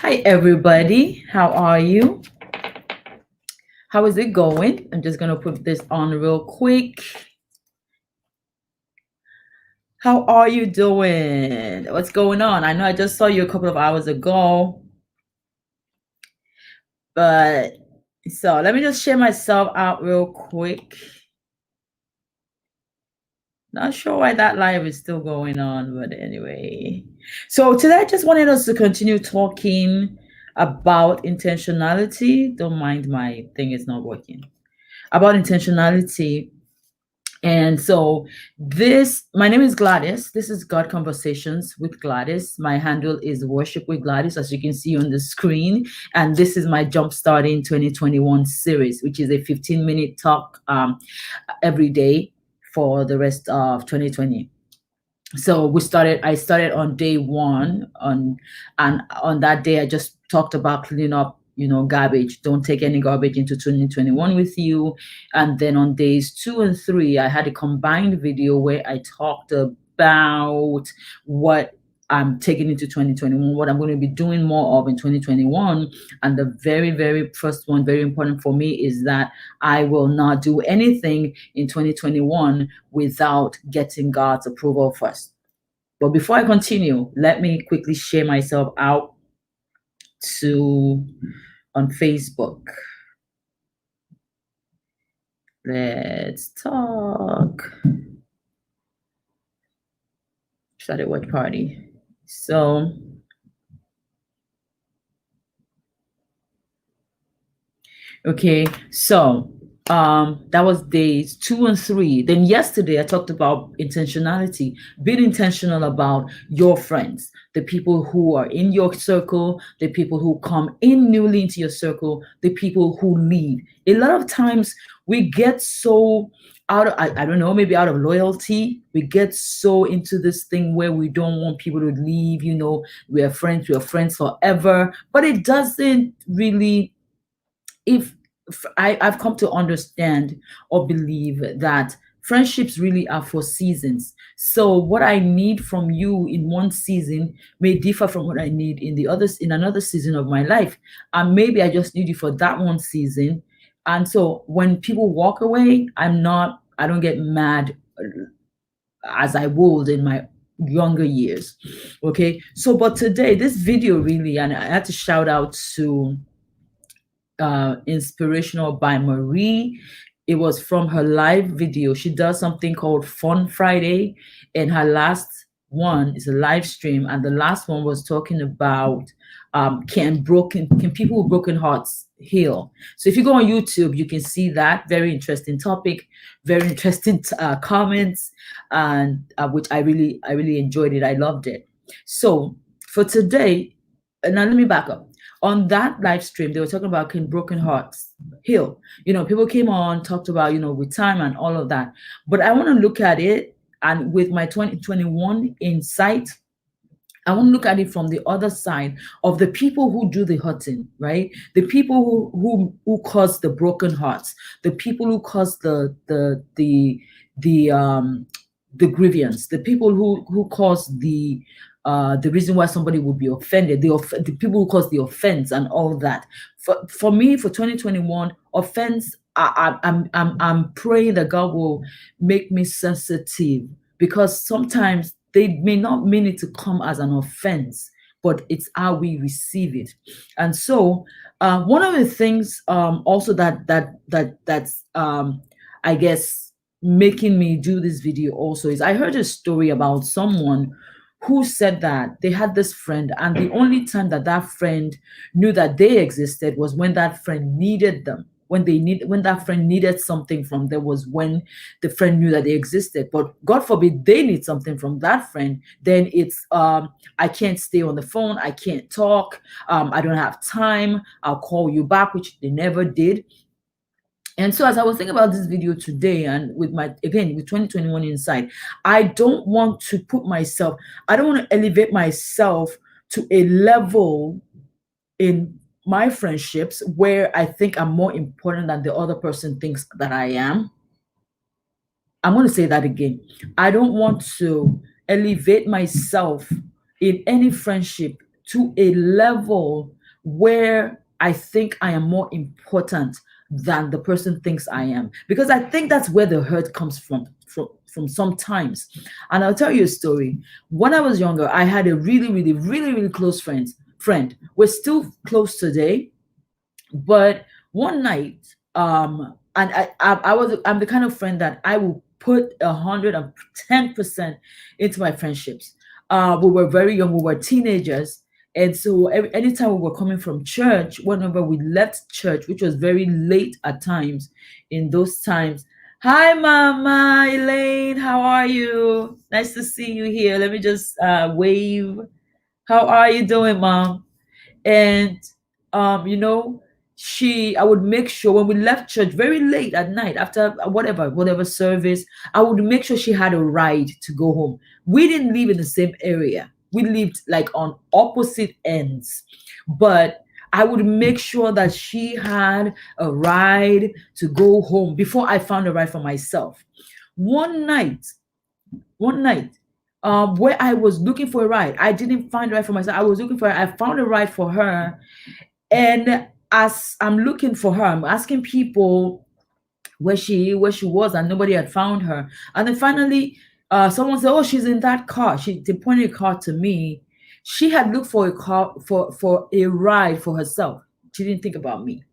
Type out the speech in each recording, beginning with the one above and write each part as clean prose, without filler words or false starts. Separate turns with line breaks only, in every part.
Hi, everybody. How are you? How is it going? I'm just going to put this on real quick. How are you doing? What's going on? I know I just saw you a couple of hours ago, but so let me just share myself out real quick. Not sure why that live is still going on, but anyway. So today I just wanted us to continue talking about intentionality. Don't mind my thing is not working. About intentionality. And so my name is Gladys. This is God Conversations with Gladys. My handle is Worship with Gladys, as you can see on the screen. And this is my Jumpstarting 2021 series, which is a 15-minute talk every day for the rest of 2020. So I started on day one and on that day I just talked about cleaning up, garbage. Don't take any garbage into 2021 with you. And then on days 2 and 3 I had a combined video where I talked about what I'm taking into 2021, what I'm going to be doing more of in 2021. And the very, very first one, very important for me, is that I will not do anything in 2021 without getting God's approval first. But before I continue, let me quickly share myself out to on Facebook. Let's talk. Started what party? So okay, so that was days 2 and 3. Then yesterday I talked about intentionality, being intentional about your friends, the people who are in your circle, the people who come in newly into your circle, the people who leave. A lot of times we get so out of, I don't know, maybe out of loyalty, we get so into this thing where we don't want people to leave. We are friends forever, but it doesn't really. If I've come to understand or believe that friendships really are for seasons. So what I need from you in one season may differ from what I need in another season of my life. And maybe I just need you for that one season. And so when people walk away, I don't get mad as I would in my younger years. Okay. So but today, this video really, and I had to shout out to Inspirational by Marie. It was from her live video. She does something called Fun Friday, and her last one is a live stream, and the last one was talking about can people with broken hearts heal. So if you go on YouTube, you can see that very interesting topic, very interesting comments, and which I really enjoyed it. I loved it. So for today, now let me back up. On that live stream, they were talking about can broken hearts heal. People came on, talked about, with time and all of that. But I want to look at it, and with my 2021 insight, I want to look at it from the other side of the people who do the hurting, right? The people who cause the broken hearts, the people who cause the grievance, the people who cause the reason why somebody would be offended, the people who cause the offense and all that. For me, for 2021, offense, I'm praying that God will make me sensitive, because sometimes they may not mean it to come as an offense, but it's how we receive it. And so one of the things also that's I guess making me do this video also is I heard a story about someone who said that they had this friend, and the only time that that friend knew that they existed was when that friend needed them. When that friend needed something from them was when the friend knew that they existed. But God forbid they need something from that friend, then it's I can't stay on the phone, I can't talk, I don't have time, I'll call you back, which they never did. And so as I was thinking about this video today, and with 2021 insight, I don't want to I don't want to elevate myself to a level in my friendships where I think I'm more important than the other person thinks that I am. I'm going to say that again. I don't want to elevate myself in any friendship to a level where I think I am more important than the person thinks I am. Because I think that's where the hurt comes from sometimes. And I'll tell you a story. When I was younger, I had a really close friend. We're still close today, but one night, and I'm the kind of friend that I will put 110% into my friendships. We were very young, we were teenagers, and so anytime we were coming from church, whenever we left church, which was very late at times, in those times. Hi, Mama Elaine, how are you? Nice to see you here. Let me just wave. How are you doing, Mom? And you know, she I would make sure when we left church very late at night after whatever service, I would make sure she had a ride to go home. We didn't live in the same area, we lived like on opposite ends, but I would make sure that she had a ride to go home before I found a ride for myself. One night one night where I was looking for a ride, I didn't find a ride for myself. I was looking for I found a ride for her. And as I'm looking for her, I'm asking people where she was, and nobody had found her. And then finally, someone said, "Oh, she's in that car." They pointed a car to me. She had looked for a car for a ride for herself. She didn't think about me.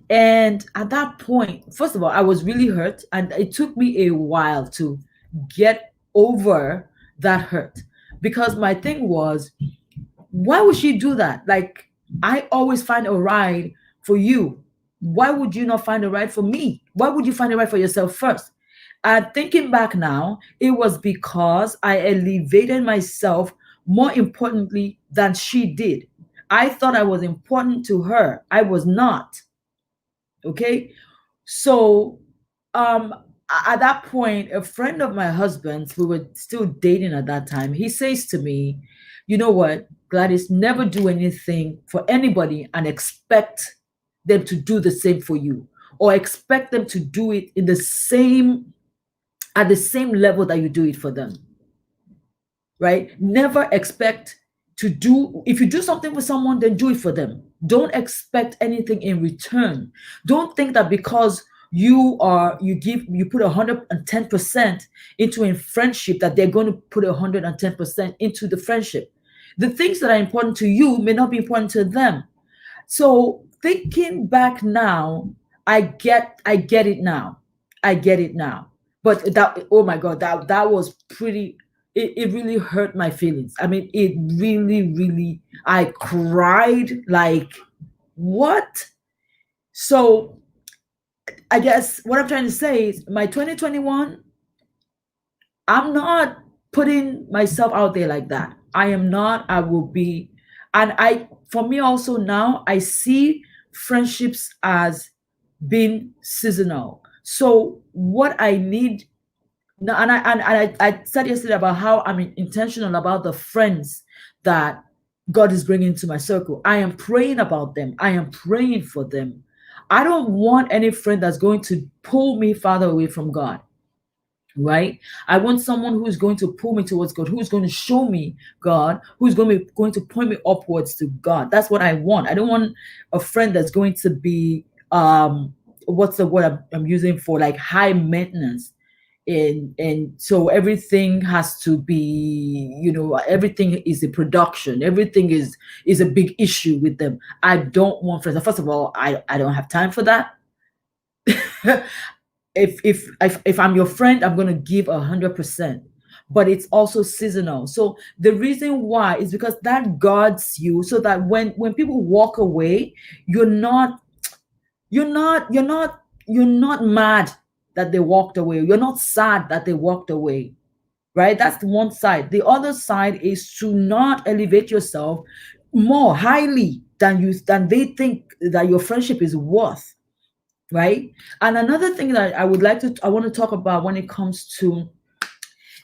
And at that point, first of all, I was really hurt, and it took me a while to get over that hurt, because my thing was, why would she do that? Like, I always find a ride for you. Why would you not find a ride for me? Why would you find a ride for yourself first? And thinking back now, it was because I elevated myself more importantly than she did. I thought I was important to her. I was not. Okay. So um at that point, a friend of my husband's, we were still dating at that time, he says to me, "You know what, Gladys, never do anything for anybody and expect them to do the same for you, or expect them to do it in the same at the same level that you do it for them." Right? Never expect to do, if you do something for someone, then do it for them. Don't expect anything in return. Don't think that because you put 110% into a friendship, that they're going to put 110% into the friendship. The things that are important to you may not be important to them. So thinking back now, I get it now. I get it now. But that, oh my God, that was pretty, it really hurt my feelings. I mean, it really, I cried like, what? So I guess what I'm trying to say is, my 2021, I'm not putting myself out there like that. I am not, I will be. And for me also now, I see friendships as being seasonal. So what I need now, and I said yesterday about how I'm intentional about the friends that God is bringing to my circle. I am praying about them. I am praying for them. I don't want any friend that's going to pull me farther away from God, right? I want someone who is going to pull me towards God, who's going to show me God, who's going to point me upwards to God. That's what I want. I don't want a friend that's going to be what's the word I'm using for, like, high maintenance. And so everything has to be, everything is a production, everything is a big issue with them. I don't want friends. First of all, I don't have time for that. If I'm your friend, I'm going to give 100%, but it's also seasonal. So the reason why is because that guards you, so that when people walk away, you're not mad that they walked away. You're not sad that they walked away, right? That's the one side. The other side is to not elevate yourself more highly than they think that your friendship is worth, right? And another thing that I want to talk about when it comes to,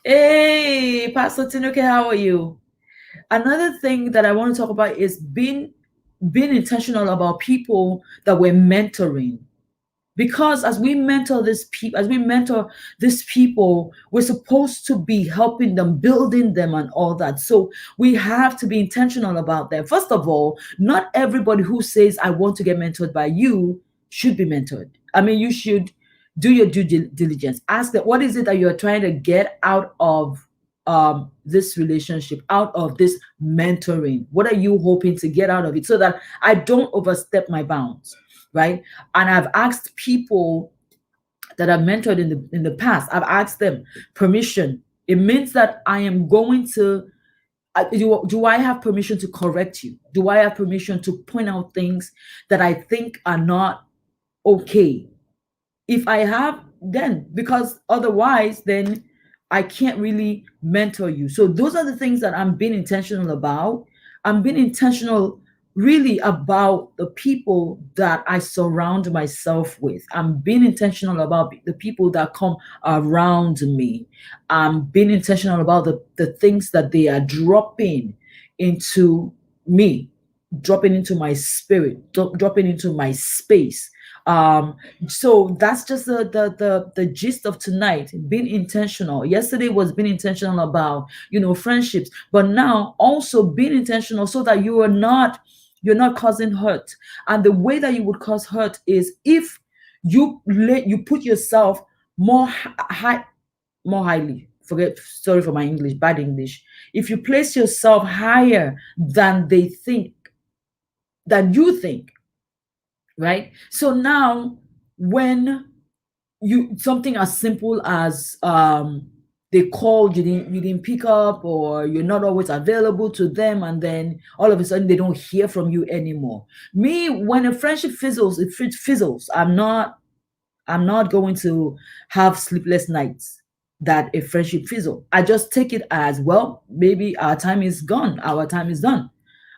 hey, Pastor Tinuke, how are you? Another thing that I want to talk about is being intentional about people that we're mentoring. Because as we mentor these people, we're supposed to be helping them, building them, and all that. So we have to be intentional about that. First of all, not everybody who says I want to get mentored by you should be mentored. I mean, you should do your diligence. Ask them, what is it that you're trying to get out of this relationship, out of this mentoring? What are you hoping to get out of it, so that I don't overstep my bounds, right? And I've asked people that I've mentored in the past, I've asked them permission. It means that I am going to, do I have permission to correct you? Do I have permission to point out things that I think are not okay? If I have, then, because otherwise, then I can't really mentor you. So those are the things that I'm being intentional about. I'm being intentional really about the people that I surround myself with. I'm being intentional about the people that come around me. I'm being intentional about the things that they are dropping into me, dropping into my spirit, dropping into my space. So that's just the gist of tonight. Being intentional. Yesterday was being intentional about, friendships, but now also being intentional so that you're not causing hurt. And the way that you would cause hurt is if you put yourself more high, more highly. Forget, sorry for my English, bad English. If you place yourself higher than they think, than you think, right? So now, when something as simple as they called, you didn't pick up, or you're not always available to them, and then all of a sudden they don't hear from you anymore. Me, when a friendship fizzles, it fizzles. I'm not going to have sleepless nights that a friendship fizzle. I just take it as, well, maybe our time is gone, our time is done,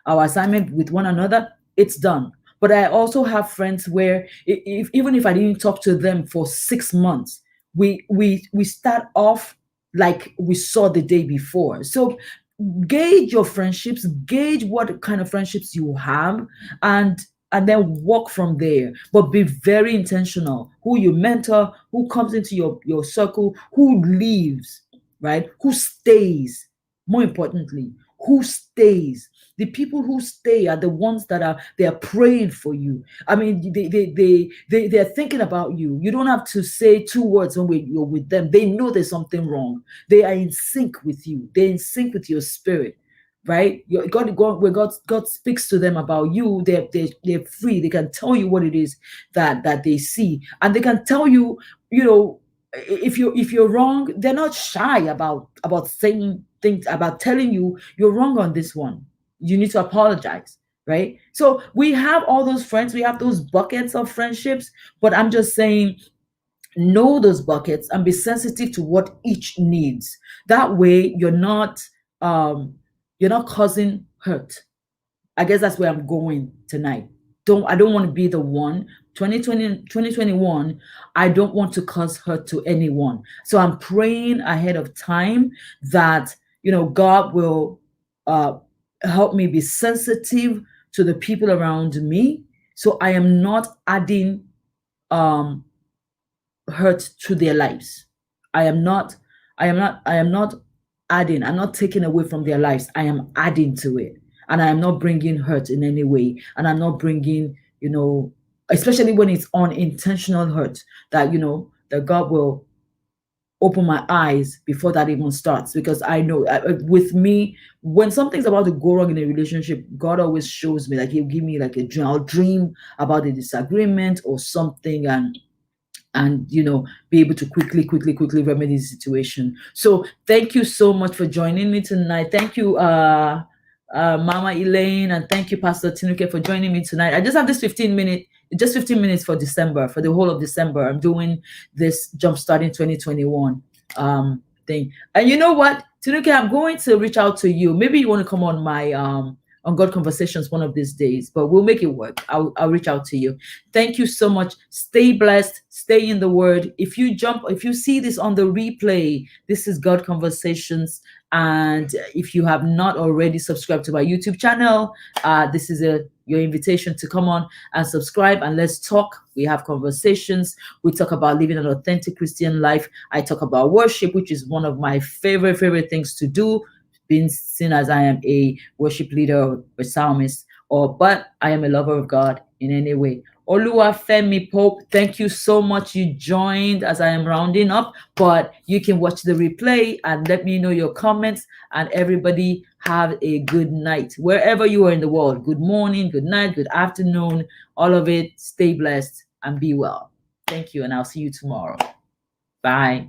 our assignment with one another, it's done. But I also have friends where, even if I didn't talk to them for 6 months, we start off like we saw the day before. So gauge your friendships, gauge what kind of friendships you have, and then walk from there. But be very intentional who you mentor, who comes into your circle, who leaves, right? Who stays. More importantly, who stays. The people who stay are the ones that are praying for you. I mean, they're thinking about you. You don't have to say two words when you're with them. They know there's something wrong. They are in sync with you. They're in sync with your spirit, right? When God speaks to them about you, they're free. They can tell you what it is that they see, and they can tell you, if you're wrong. They're not shy about saying things, about telling you you're wrong on this one. You need to apologize, right? So we have all those friends, we have those buckets of friendships, but I'm just saying, know those buckets and be sensitive to what each needs. That way you're not causing hurt. I guess that's where I'm going tonight. I don't want to be the one. 2021, I don't want to cause hurt to anyone. So I'm praying ahead of time that God will uh help me be sensitive to the people around me, so I am not adding um hurt to their lives. I am not, I am not adding, I'm not taking away from their lives. I am adding to it. And I am not bringing hurt in any way. And I'm not bringing, especially when it's unintentional hurt, that God will open my eyes before that even starts. Because I know, with me, when something's about to go wrong in a relationship, God always shows me, like He'll give me like a dream. I'll dream about a disagreement or something, and be able to quickly remedy the situation. So thank you so much for joining me tonight. Thank you, Mama Elaine, and thank you, Pastor Tinuke, for joining me tonight. I just have this 15 minutes for December, for the whole of December. I'm doing this Jumpstarting 2021 thing. And you know what, Tinuke, I'm going to reach out to you. Maybe you want to come on my on God Conversations one of these days, but we'll make it work. I'll reach out to you. Thank you so much. Stay blessed. Stay in the Word. If you see this on the replay, this is God Conversations, And if you have not already subscribed to my YouTube channel, this is your invitation to come on and subscribe, and let's talk. We have conversations. We talk about living an authentic Christian life. I talk about worship, which is one of my favorite things to do, being seen as I am a worship leader or a psalmist, but I am a lover of God in any way. Oluwafemi Pope, thank you so much. You joined as I am rounding up, but you can watch the replay and let me know your comments. And everybody have a good night wherever you are in the world. Good morning, good night, good afternoon, all of it. Stay blessed and be well. Thank you, and I'll see you tomorrow. Bye.